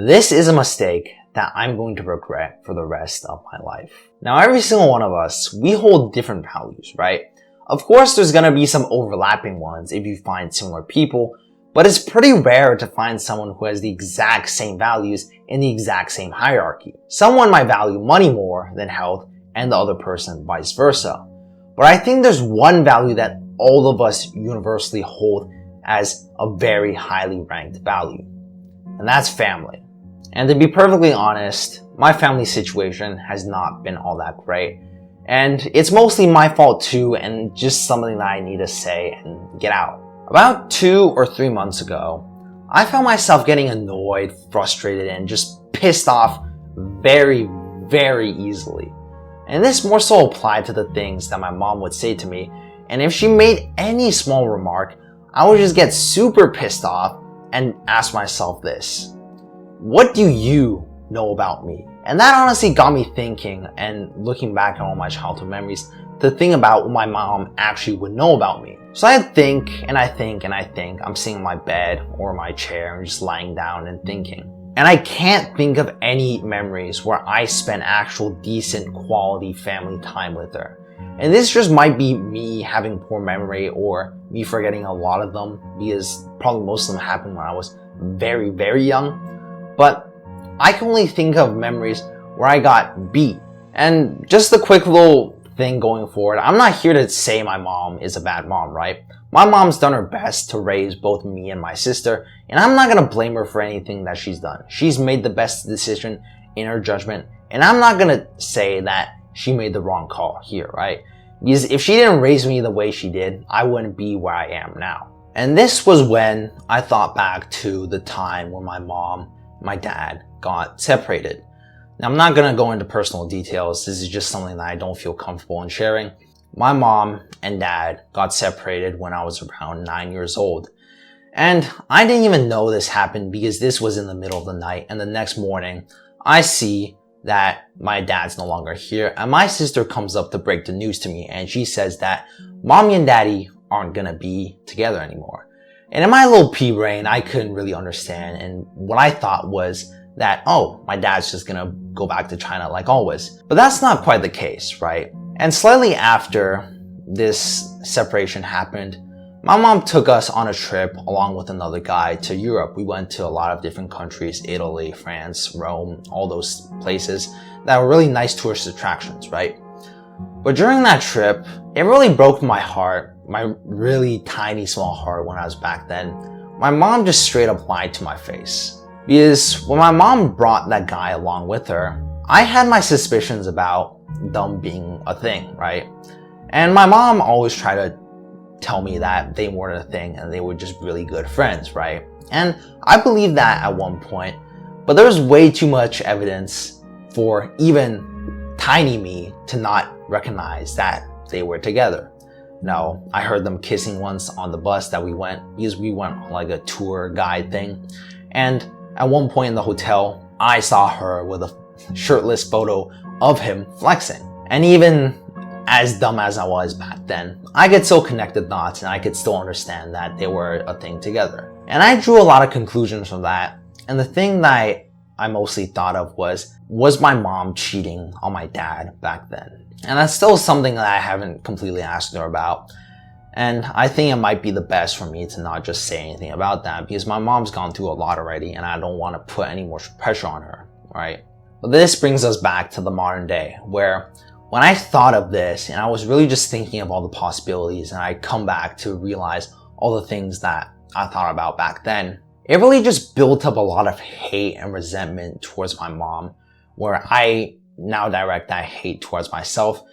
This is a mistake that I'm going to regret for the rest of my life. Now, every single one of us, we hold different values, right? Of course, there's gonna be some overlapping ones if you find similar people, but it's pretty rare to find someone who has the exact same values in the exact same hierarchy. Someone might value money more than health, and the other person vice versa. But I think there's one value that all of us universally hold as a very highly ranked value, and that's family. And to be perfectly honest, my family situation has not been all that great. And it's mostly my fault too, and just something that I need to say and get out. About 2 or 3 months ago, I found myself getting annoyed, frustrated, and just pissed off very, very easily. And this more so applied to the things that my mom would say to me, and if she made any small remark, I would just get super pissed off and ask myself this: what do you know about me? And that honestly got me thinking and looking back at all my childhood memories to think about what my mom actually would know about me. So I think and I think and I think. I'm sitting in my bed or my chair and just lying down and thinking. And I can't think of any memories where I spent actual decent quality family time with her. And this just might be me having poor memory or me forgetting a lot of them, because probably most of them happened when I was very, very young. But I can only think of memories where I got beat. And just a quick little thing going forward, I'm not here to say my mom is a bad mom, right? My mom's done her best to raise both me and my sister, and I'm not gonna blame her for anything that she's done. She's made the best decision in her judgment, and I'm not gonna say that she made the wrong call here, right? Because if she didn't raise me the way she did, I wouldn't be where I am now. And this was when I thought back to the time when my mom, my dad got separated. Now, I'm not gonna go into personal details. This is just something that I don't feel comfortable in sharing. My mom and dad got separated when I was around 9 years old. And I didn't even know this happened because this was in the middle of the night, and the next morning I see that my dad's no longer here, and my sister comes up to break the news to me, and she says that mommy and daddy aren't gonna be together anymore. And in my little pea brain, I couldn't really understand, and what I thought was that, oh, my dad's just gonna go back to China like always. But that's not quite the case, right? And slightly after this separation happened, my mom took us on a trip along with another guy to Europe. We went to a lot of different countries: Italy, France, Rome, all those places that were really nice tourist attractions, right? But during that trip, it really broke my heart, my really tiny small heart when I was back then. My mom just straight up lied to my face. Because when my mom brought that guy along with her, I had my suspicions about them being a thing, right? And my mom always tried to tell me that they weren't a thing and they were just really good friends, right? And I believed that at one point, but there was way too much evidence for even tiny me to not recognize that they were together. No, I heard them kissing once on the bus that we went, because we went on like a tour guide thing. And at one point in the hotel, I saw her with a shirtless photo of him flexing. And even as dumb as I was back then, I could still connect the dots and I could still understand that they were a thing together. And I drew a lot of conclusions from that. And the thing that I mostly thought of was my mom cheating on my dad back then? And that's still something that I haven't completely asked her about. And I think it might be the best for me to not just say anything about that, because my mom's gone through a lot already and I don't want to put any more pressure on her, right? But this brings us back to the modern day, where when I thought of this and I was really just thinking of all the possibilities, and I come back to realize all the things that I thought about back then, it really just built up a lot of hate and resentment towards my mom, where I now direct that hate towards myself,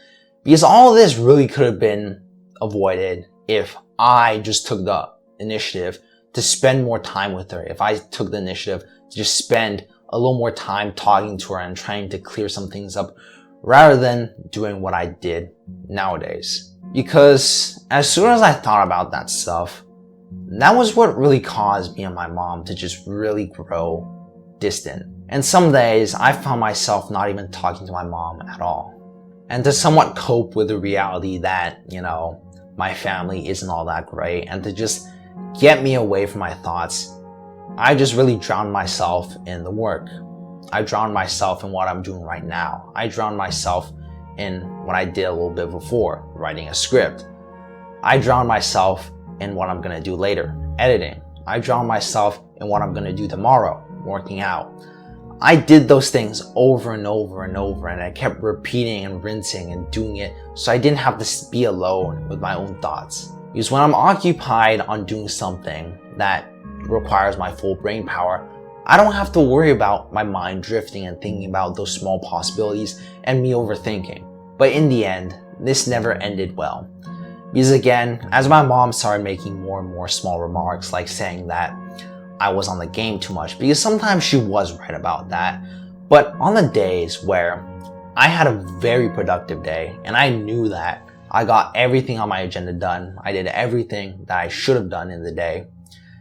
because all of this really could have been avoided if I just took the initiative to spend more time with her. If I took the initiative to just spend a little more time talking to her and trying to clear some things up, rather than doing what I did nowadays. Because as soon as I thought about that stuff, that was what really caused me and my mom to just really grow distant. And some days I found myself not even talking to my mom at all. And to somewhat cope with the reality that, my family isn't all that great, and to just get me away from my thoughts, I just really drowned myself in the work. I drowned myself in what I'm doing right now. I drowned myself in what I did a little bit before, writing a script. I drowned myself in what I'm gonna do later, editing. I drowned myself in what I'm gonna do tomorrow, working out. I did those things over and over and over, and I kept repeating and rinsing and doing it so I didn't have to be alone with my own thoughts. Because when I'm occupied on doing something that requires my full brain power, I don't have to worry about my mind drifting and thinking about those small possibilities and me overthinking. But in the end, this never ended well. Because again, as my mom started making more and more small remarks, like saying that I was on the game too much, because sometimes she was right about that. But on the days where I had a very productive day and I knew that I got everything on my agenda done, I did everything that I should have done in the day,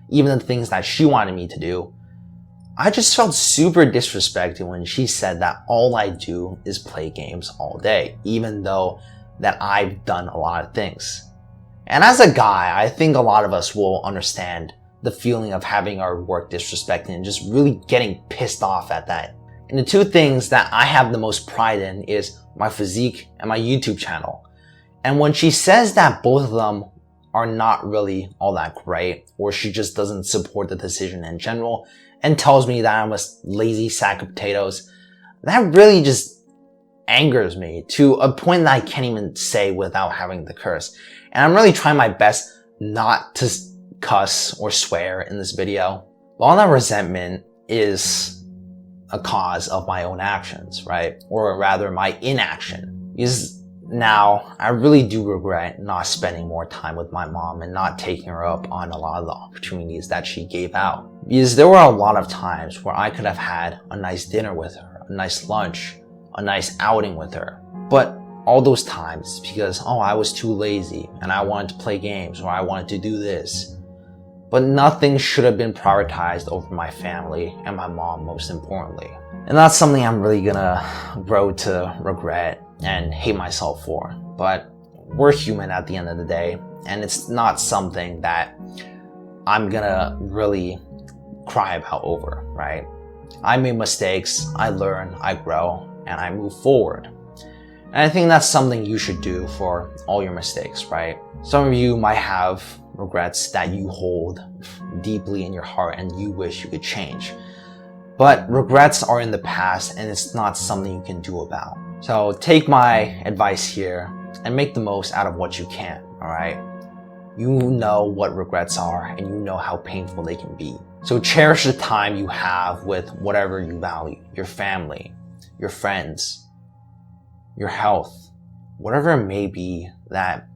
even the things that she wanted me to do, I just felt super disrespected when she said that all I do is play games all day, even though that I've done a lot of things. And as a guy, I think a lot of us will understand the feeling of having our work disrespected and just really getting pissed off at that. And the two things that I have the most pride in is my physique and my YouTube channel. And when she says that both of them are not really all that great, or she just doesn't support the decision in general and tells me that I'm a lazy sack of potatoes, that really just angers me to a point that I can't even say without having to curse. And I'm really trying my best not to cuss or swear in this video. But all that resentment is a cause of my own actions, right? Or rather my inaction. Because now I really do regret not spending more time with my mom and not taking her up on a lot of the opportunities that she gave out. Because there were a lot of times where I could have had a nice dinner with her, a nice lunch, a nice outing with her. But all those times, because, I was too lazy and I wanted to play games or I wanted to do this. But nothing should have been prioritized over my family and my mom, most importantly. And that's something I'm really gonna grow to regret and hate myself for. But we're human at the end of the day, and it's not something that I'm gonna really cry about over, right? I made mistakes, I learn, I grow, and I move forward. And I think that's something you should do for all your mistakes, right? Some of you might have regrets that you hold deeply in your heart and you wish you could change. But regrets are in the past and it's not something you can do about. So take my advice here and make the most out of what you can, alright? You know what regrets are and you know how painful they can be. So cherish the time you have with whatever you value, your family, your friends, your health, whatever it may be that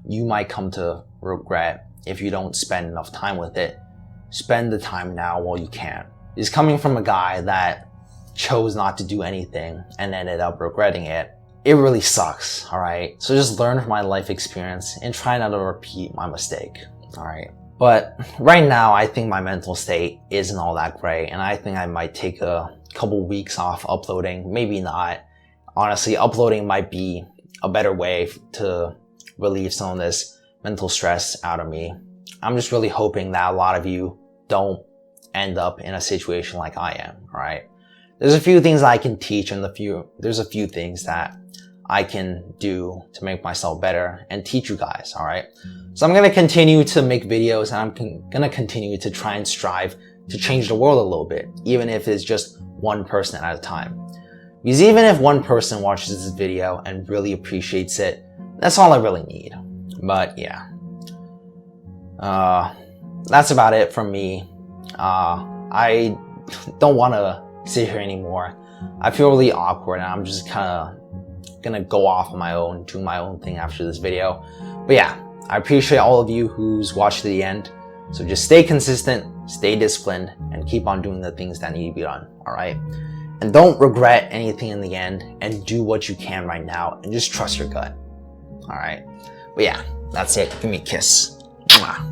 you might come to regret if you don't spend enough time with it. Spend the time now while you can. It's coming from a guy that chose not to do anything and ended up regretting it. It really sucks, alright? So just learn from my life experience and try not to repeat my mistake, alright? But right now, I think my mental state isn't all that great, and I think I might take a couple weeks off uploading, maybe not. Honestly, uploading might be a better way to relieve some of this mental stress out of me. I'm just really hoping that a lot of you don't end up in a situation like I am, alright? There's a few things I can teach and there's a few things that I can do to make myself better and teach you guys, alright? So I'm going to continue to make videos and I'm going to continue to try and strive to change the world a little bit, even if it's just one person at a time. Because even if one person watches this video and really appreciates it, that's all I really need. But yeah, that's about it from me. I don't want to sit here anymore. I feel really awkward and I'm just kind of gonna go off on my own, do my own thing after this video. But yeah, I appreciate all of you who's watched to the end. So just stay consistent, stay disciplined, and keep on doing the things that need to be done, alright? And don't regret anything in the end, and do what you can right now, and just trust your gut, alright? But yeah, that's it. Give me a kiss. Mwah.